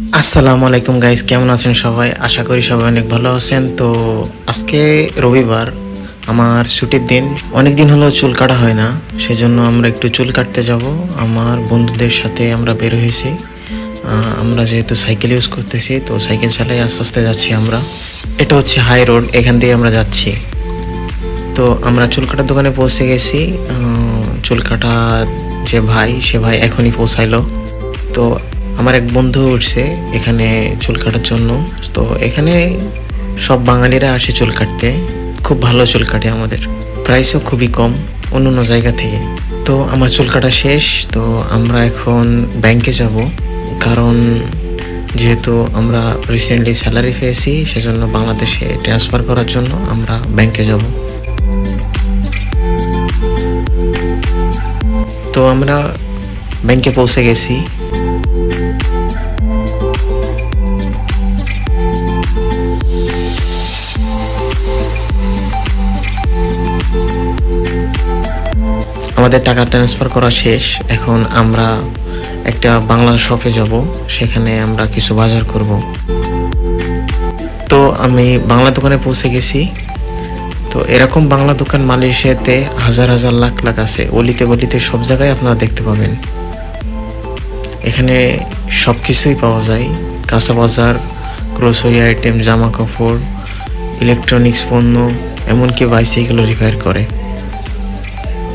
আসসালামু আলাইকুম গাইস, কেমন আছেন সবাই? আশা করি সবাই অনেক ভালো আছেন। তো আজকে রবিবার, আমার ছুটির দিন। অনেক দিন হলো চুল কাটা হয় না, সেজন্য আমরা একটু চুল কাটতে যাব। আমার বন্ধুদের সাথে আমরা বের হয়েছি। আমরা যেহেতু সাইকেল ইউজ করতেছি, তো সাইকেল চালাই আস্তে আস্তে যাচ্ছি আমরা। এটা হচ্ছে হাই রোড, এখান দিয়ে আমরা যাচ্ছি। তো আমরা চুল কাটার দোকানে পৌঁছে গেছি। চুল কাটা যে ভাই, সে ভাই এখনই পৌঁছাইলো। তো আমার এক বন্ধু উঠছে এখানে চুল কাটার জন্য। তো এখানে সব বাঙালিরা আসে চুল কাটতে। খুব ভালো চুল কাটে আমাদের, প্রাইসও খুবই কম অন্য জায়গা থেকে। তো আমার চুল কাটা শেষ। তো আমরা এখন ব্যাংকে যাব, কারণ যেহেতু আমরা রিসেন্টলি স্যালারি পেয়েছি, সেজন্য বাংলাদেশে ট্রান্সফার করার জন্য আমরা ব্যাংকে যাব। তো আমরা ব্যাংকে পৌঁছে গেছি। আমাদের টাকা ট্রান্সফার করা শেষ। এখন আমরা একটা বাংলা শপে যাব, সেখানে আমরা কিছু বাজার করব। তো আমি বাংলা দোকানে পৌঁছে গেছি। তো এরকম বাংলা দোকান মালয়েশিয়াতে হাজার হাজার লাখ লাখ আছে, অলিতে গলিতে সব জায়গায় আপনারা দেখতে পাবেন। এখানে সব কিছুই পাওয়া যায়, কাঁচা বাজার, গ্রোসারি আইটেম, জামা কাপড়, ইলেকট্রনিক্স পণ্য, এমনকি বাইসাইকেলও রিপেয়ার করে।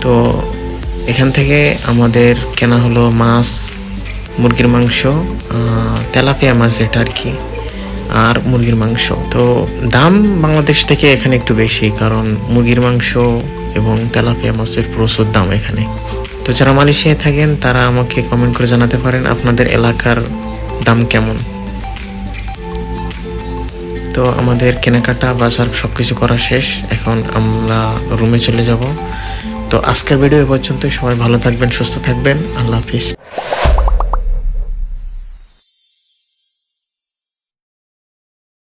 তো এখান থেকে আমাদের কেনা হলো মাছ, মুরগির মাংস, তেলাপিয়া মাছ যেটা আর কি, আর মুরগির মাংস। তো দাম বাংলাদেশ থেকে এখানে একটু বেশি, কারণ মুরগির মাংস এবং তেলাপিয়া মাছের প্রচুর দাম এখানে। তো যারা মালয়েশিয়ায় থাকেন তারা আমাকে কমেন্ট করে জানাতে পারেন আপনাদের এলাকার দাম কেমন। তো আমাদের কেনাকাটা বাজার সব কিছু করা শেষ, এখন আমরা রুমে চলে যাব। তো আজকের ভিডিও এ পর্যন্ত। সবাই ভালো থাকবেন, সুস্থ থাকবেন। আল্লাহ হাফিজ।